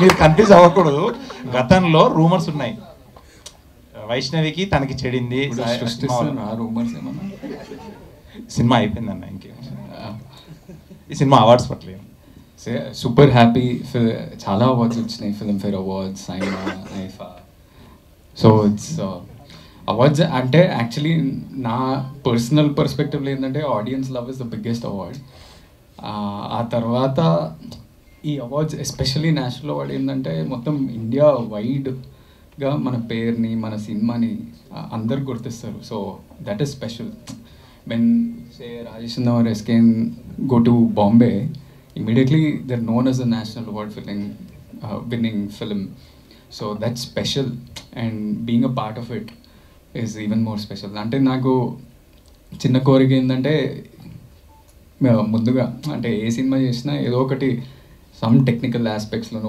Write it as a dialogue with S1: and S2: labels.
S1: మీరు కన్ఫ్యూజ్ అవ్వకూడదు. గతంలో రూమర్స్ ఉన్నాయి, వైష్ణవికి తనకి చెడింది. సినిమా అయిపోయిందన్న, ఇంకేం ఈ సినిమా అవార్డ్స్ పట్టలేదు.
S2: Super happy. చాలా అవార్డ్స్ వచ్చినాయి, ఫిల్మ్ఫేర్ అవార్డ్స్, ఐనా, ఐఫా. సో ఇట్స్ అవార్డ్స్ అంటే యాక్చువల్లీ నా పర్సనల్ పర్స్పెక్టివ్లో ఏంటంటే audience love is the biggest award. ఆ తర్వాత ఈ అవార్డ్స్ ఎస్పెషల్లీ నేషనల్ అవార్డ్ ఏంటంటే మొత్తం ఇండియా వైడ్గా మన పేరుని, మన సినిమాని అందరు గుర్తిస్తారు. So that is special. When say Rajesh or SKN go to Bombay, immediately they're known as a national award winning film. So that's special, and being a part of it is even more special. అంటే నాకు చిన్న కోరిక ఏంటంటే ముందుగా అంటే ఏ cinema చేసినా ఏదో ఒకటి సమ్ టెక్నికల్ ఆస్పెక్ట్స్లో